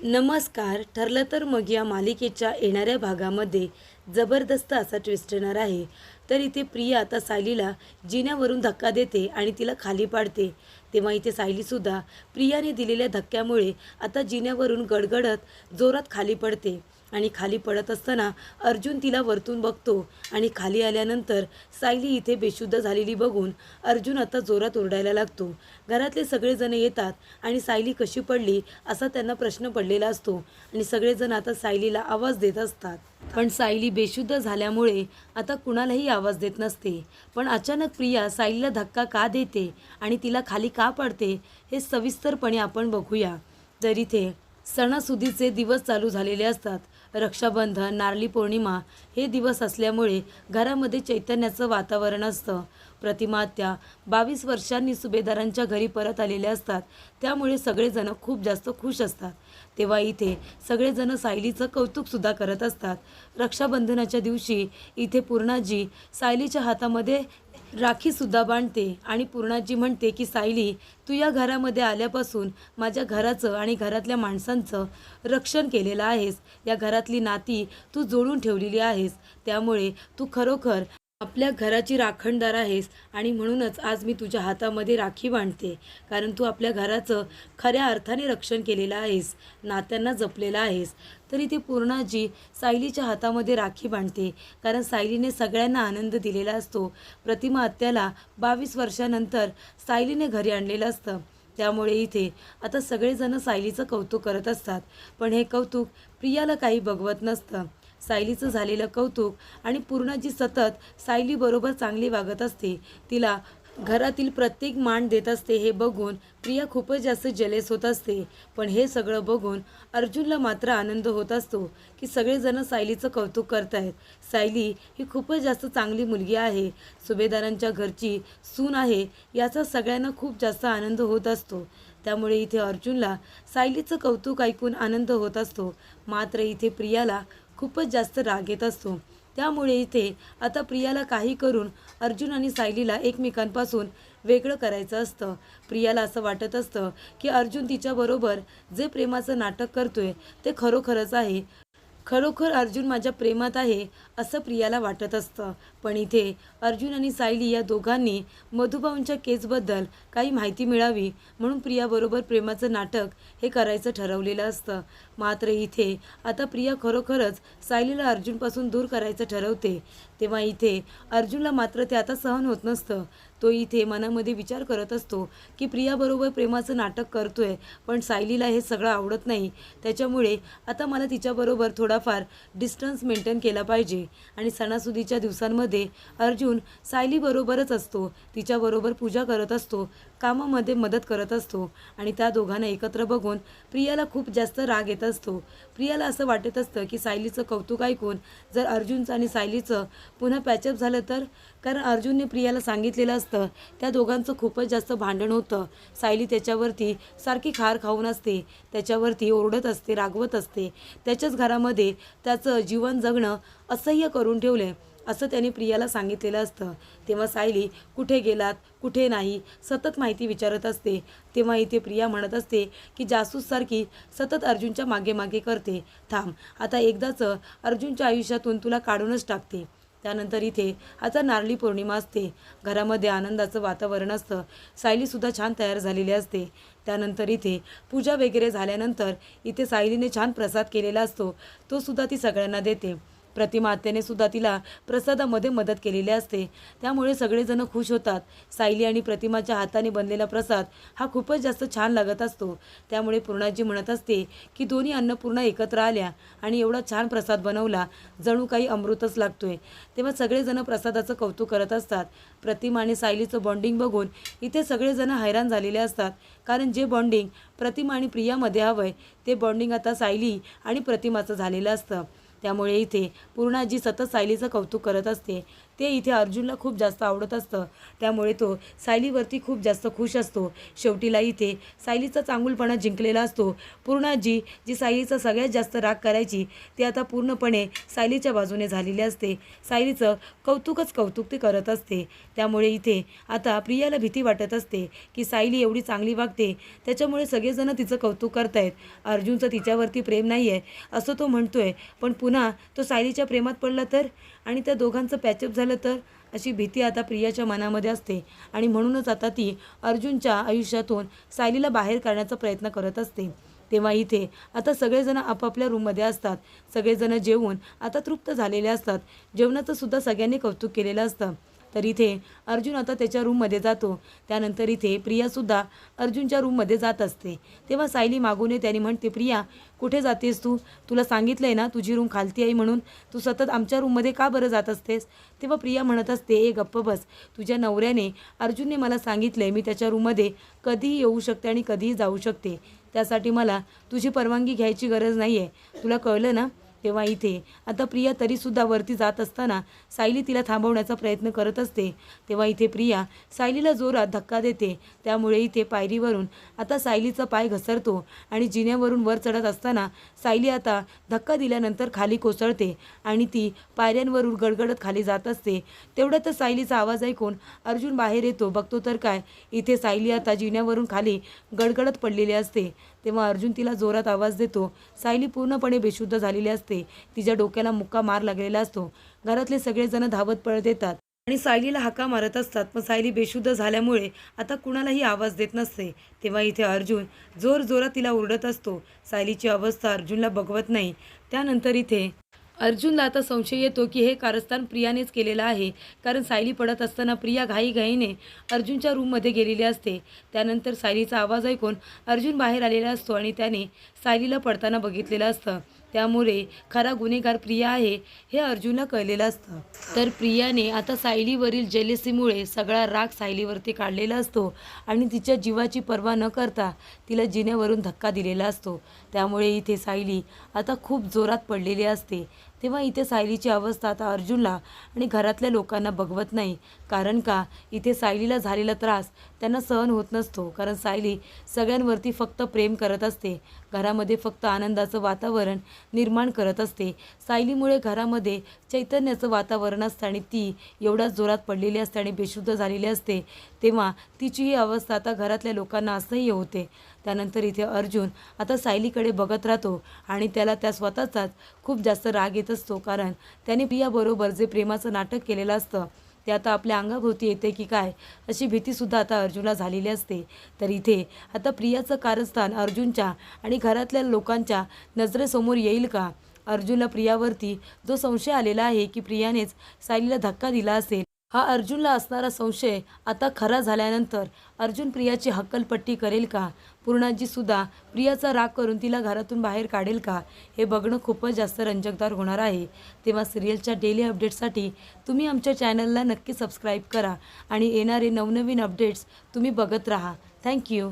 नमस्कार. ठरलं तर मग या मालिकेच्या येणाऱ्या भागामध्ये जबरदस्त असा ट्विस्ट येणार आहे. तर इथे प्रिया आता सायलीला जिन्यावरून धक्का देते आणि तिला खाली पाडते. तेव्हा इथे सायलीसुद्धा प्रियाने दिलेल्या धक्क्यामुळे आता जिन्यावरून गडगडत जोरात खाली पडते आणि खाली पडत असताना अर्जुन तिला वरतून बघतो आणि खाली आल्यानंतर सायली इथे बेशुद्ध झालेली बघून अर्जुन आता जोरात ओरडायला लागतो. घरातले सगळेजण येतात आणि सायली कशी पडली असा त्यांना प्रश्न पडलेला असतो आणि सगळेजण आता सायलीला आवाज देत असतात. पण सायली बेशुद्ध झाल्यामुळे आता कुणालाही आवाज देत नसते. पण अचानक प्रिया सायलीला धक्का का देते आणि तिला खाली का पाडते हे सविस्तरपणे आपण बघूया. तर इथे सणासुदीचे दिवस चालू झालेले असतात. रक्षाबंधन, नारळी पौर्णिमा हे दिवस असल्यामुळे घरामध्ये चैतन्याचं वातावरण असतं. प्रतिमा आत्या 22 वर्षांनी सुभेदारांच्या घरी परत आलेल्या असतात, त्यामुळे सगळेजण खूप जास्त खुश असतात. तेव्हा इथे सगळेजण सायलीचं कौतुकसुद्धा करत असतात. रक्षाबंधनाच्या दिवशी इथे पूर्णाजी सायलीच्या हातामध्ये राखीसुद्धा बांधते आणि पूर्णाजी म्हणते की सायली, तू या घरामध्ये आल्यापासून माझ्या घराचं आणि घरातल्या माणसांचं रक्षण केलेलं आहेस. या घरातली नाती तू जोडून ठेवलेली आहेस, त्यामुळे तू खरोखर आपल्या घराची राखणदार आहेस आणि म्हणूनच आज मी तुझ्या हातामध्ये राखी बांधते, कारण तू आपल्या घराचं खऱ्या अर्थाने रक्षण केलेलं आहेस, नात्यांना जपलेलं आहेस. तरी ती पूर्णाजी सायलीच्या हातामध्ये राखी बांधते, कारण सायलीने सगळ्यांना आनंद दिलेला असतो. प्रतिमा आत्याला 22 वर्षानंतर सायलीने घरी आणलेलं असतं, त्यामुळे इथे आता सगळेजण सायलीचं कौतुक करत असतात. पण हे कौतुक प्रियाला काही बघवत नसतं. सायलीचं झालेलं कौतुक आणि पूर्णाजी सतत सायलीबरोबर चांगली वागत असते, तिला घरातील प्रत्येक मान देत असते, हे बघून प्रिया खूपच जास्त जेलेस होत असते. पण हे सगळं बघून अर्जुनला मात्र आनंद होत असतो की सगळेजण सायलीचं कौतुक करतायत. सायली ही खूपच जास्त चांगली मुलगी आहे, सुभेदारांच्या घरची सून आहे, याचा सगळ्यांना खूप जास्त आनंद होत असतो. त्यामुळे इथे अर्जुनला सायलीचं कौतुक ऐकून आनंद होत असतो. मात्र इथे प्रियाला खूपच जास्त राग येत असतो. त्यामुळे इथे आता प्रियाला काही करून अर्जुन आणि सायलीला एकमेकांपासून वेगळं करायचं असतं. प्रियाला असं वाटत असतं की अर्जुन तिच्याबरोबर जे प्रेमाचं नाटक करतोय ते खरोखरच आहे, खरोखर अर्जुन माझ्या प्रेमात आहे असं प्रियाला वाटत असतं. पण इथे अर्जुन आणि सायली या दोघांनी मधुभाऊंच्या केसबद्दल काही माहिती मिळावी म्हणून प्रियाबरोबर प्रेमाचं नाटक हे करायचं ठरवलेलं असतं. मात्र इथे आता प्रिया खरोखरच सायलीला अर्जुनपासून दूर करायचं ठरवते. तेव्हा इथे अर्जुनला मात्र ते आता सहन होत नसतं. तो इथे मनामध्ये विचार करत असतो की प्रियाबरोबर प्रेमाचं नाटक करतोय, पण सायलीला हे सगळं आवडत नाही, त्याच्यामुळे आता मला तिच्याबरोबर थोडाफार डिस्टन्स मेंटेन केला पाहिजे. आणि सणासुदीच्या दिवसांमध्ये अर्जुन सायलीबरोबरच असतो, तिच्याबरोबर पूजा करत असतो, कामामध्ये मदत करत असतो आणि त्या दोघांना एकत्र बघून प्रियाला खूप जास्त राग येत असतो. प्रियाला असं वाटत असतं की सायलीचं कौतुक ऐकून जर अर्जुनचं आणि सायलीचं पुन्हा पॅचअप झालं तर, कारण अर्जुनने प्रियाला सांगितलेलं असतं त्या दोघांचं खूपच जास्त भांडण होतं. सायली त्याच्यावरती सारखी खार खाऊन असते, त्याच्यावरती ओरडत असते, रागवत असते, त्याच्याच घरामध्ये त्याचं जीवन जगणं असह्य करून ठेवले असं त्याने प्रियाला सांगितलेलं असतं. तेव्हा सायली कुठे गेलात, कुठे नाही सतत माहिती विचारत असते. तेव्हा इथे प्रिया म्हणत असते की जासूससारखी सतत अर्जुनच्या मागे मागे करते, थांब आता एकदाचं अर्जुनच्या आयुष्यातून तुला काढूनच टाकते. त्यानंतर इथे आता नारळी पौर्णिमा असते, घरामध्ये आनंदाचं वातावरण असतं. सायलीसुद्धा छान तयार झालेली असते. त्यानंतर इथे पूजा वगैरे झाल्यानंतर इथे सायलीने छान प्रसाद केलेला असतो, तो सुद्धा ती सगळ्यांना देते. प्रतिमा आत्याने सुद्धा तिला प्रसादामध्ये मदत केलेली असते, त्यामुळे सगळेजण खुश होतात. सायली आणि प्रतिमाच्या हाताने बनलेला प्रसाद हा खूपच जास्त छान लागत असतो. त्यामुळे पूर्णाजी म्हणत असते की दोन्ही अन्नपूर्णा एकत्र आल्या आणि एवढा छान प्रसाद बनवला, जणू काही अमृतच लागतोय. तेव्हा सगळेजण प्रसादाचं कौतुक करत असतात. प्रतिमा आणि सायलीचं बॉन्डिंग बघून इथे सगळेजण हैराण झालेले असतात, कारण जे बॉन्डिंग प्रतिमा आणि प्रियामध्ये हवंय ते बॉन्डिंग आता सायली आणि प्रतिमाचं झालेलं असतं. त्यामुळे इथे पूर्णाजी सतत सायलीचं कौतुक करत असते. ते इथे अर्जुनला खूप जास्त आवडत असतं. त्यामुळे तो सायलीवरती खूप जास्त खुश असतो. शेवटीला इथे सायलीचा चांगुलपणा जिंकलेला असतो. पूर्ण जी सायलीचा सगळ्यात जास्त राग करायची ती आता पूर्णपणे सायलीच्या बाजूने झालेली असते. सायलीचं कौतुक ते करत असते. त्यामुळे इथे आता प्रियाला भीती वाटत असते की सायली एवढी चांगली वागते, त्याच्यामुळे सगळेजण तिचं कौतुक करतायत. अर्जुनचं तिच्यावरती प्रेम नाही आहे असं तो म्हणतोय, पण पुन्हा तो सायलीच्या प्रेमात पडला तर, आणि त्या दोघांचं पॅचअप झालं तर, अशी भीती आता प्रियाच्या मनामध्ये असते. आणि म्हणूनच आता ती अर्जुनच्या आयुष्यातून सायलीला बाहेर काढण्याचा प्रयत्न करत असते. तेव्हा इथे आता सगळेजण आपापल्या रूममध्ये असतात. सगळेजण जेवून आता तृप्त झालेले असतात. जेवणाचं सुद्धा सगळ्यांनी कौतुक केलेलं असतं. तर इथे अर्जुन आता त्याच्या रूममध्ये जातो. त्यानंतर इथे प्रियासुद्धा अर्जुनच्या रूममध्ये जात असते. तेव्हा सायली मागून येते आणि म्हणते, प्रिया कुठे जातेस तू? तुला सांगितलं आहे ना तुझी रूम खालती आहे म्हणून, तू सतत आमच्या रूममध्ये का बरं जात असतेस? तेव्हा प्रिया म्हणत असते, ए गप्प बस, तुझ्या नवऱ्याने अर्जुनने मला सांगितलं आहे मी त्याच्या रूममध्ये कधीही येऊ शकते आणि कधीही जाऊ शकते. त्यासाठी मला तुझी परवानगी घ्यायची गरज नाही आहे. तुला कळलं ना? तेव्हा इथे आता प्रिया तरीसुद्धा वरती जात असताना सायली तिला थांबवण्याचा प्रयत्न करत असते. तेव्हा इथे प्रिया सायलीला जोरात धक्का देते. त्यामुळे इथे पायरीवरून आता सायलीचा पाय घसरतो आणि जिन्यावरून वर चढत असताना सायली आता धक्का दिल्यानंतर खाली कोसळते आणि ती पायऱ्यांवरून गडगडत खाली जात असते. तेवढ्यातच सायलीचा आवाज ऐकून अर्जुन बाहेर येतो. बघतो तर काय, इथे सायली आता जिन्यावरून खाली गडगडत पडलेली असते. तेव्हा अर्जुन तिला जोरात आवाज देतो. सायली पूर्णपणे बेशुद्ध झालेली असते. तिच्या डोक्याला मुक्का मार लागलेला असतो. घरातले सगळेजण धावत पळत येतात आणि सायलीला हाका मारत असतात, पण सायली बेशुद्ध झाल्यामुळे आता कुणालाही आवाज देत नसते. तेव्हा इथे अर्जुन जोरात तिला ओरडत असतो. सायलीची अवस्था अर्जुनला बघवत नाही. त्यानंतर इथे अर्जुनला आता संशय येतो की हे कारस्थान प्रियानेच केलेलं आहे, कारण सायली पडत असताना प्रिया घाईघाईने अर्जुनच्या रूममध्ये गेलेली असते. त्यानंतर सायलीचा आवाज ऐकून अर्जुन बाहेर आलेला असतो आणि त्याने सायलीला पडताना बघितलेलं असतं. त्यामुळे खरा गुन्हेगार प्रिया आहे हे अर्जुनला कळलेलं असतं. तर प्रियाने आता सायलीवरील जेलसीमुळे सगळा राग सायलीवरती काढलेला असतो आणि तिच्या जीवाची पर्वा न करता तिला जिन्यावरून धक्का दिलेला असतो. त्यामुळे इथे सायली आता खूप जोरात पडलेली असते. तेव्हा इथे सायलीची अवस्था आता अर्जुनला आणि घरातल्या लोकांना बघवत नाही. कारण का, इथे सायलीला झालेला त्रास त्यांना सहन होत नसतो. कारण सायली सगळ्यांवरती फक्त प्रेम करत असते. घरामध्ये फक्त आनंदाचं वातावरण निर्माण करत असते. सायलीमुळे घरामध्ये चैतन्याचं वातावरण असतं आणि ती एवढ्या जोरात पडलेली असते आणि बेशुद्ध झालेली असते. तेव्हा तिची ही अवस्था आता घरातल्या लोकांना असह्य होते. त्यानंतर इथे अर्जुन आता सायलीकडे बघत राहतो आणि त्याला त्या स्वतःचाच खूप जास्त राग येत असतो. कारण त्याने प्रियाबरोबर जे प्रेमाचं नाटक केलेलं असतं ते आता आपल्या अंगाभोवती येते की काय, अशी भीतीसुद्धा आता अर्जुनला झालेली असते. तर इथे आता प्रियाचं कारस्थान अर्जुनच्या आणि घरातल्या लोकांच्या नजरेसमोर येईल का? अर्जुनला प्रियावरती जो संशय आलेला आहे की प्रियानेच सायलीला धक्का दिला असेल, हा अर्जुनला असणारा संशय आता खरा झाल्यानंतर अर्जुन प्रियाची हक्कलपट्टी करेल का? पूर्णाजीसुद्धा प्रियाचा राग करून तिला घरातून बाहेर काढेल का? हे बघणं खूपच जास्त रंजकदार होणार आहे. तेव्हा सिरियलच्या डेली अपडेट्ससाठी तुम्ही आमच्या चॅनलला नक्की सबस्क्राईब करा आणि येणारे नवनवीन अपडेट्स तुम्ही बघत राहा. थँक्यू.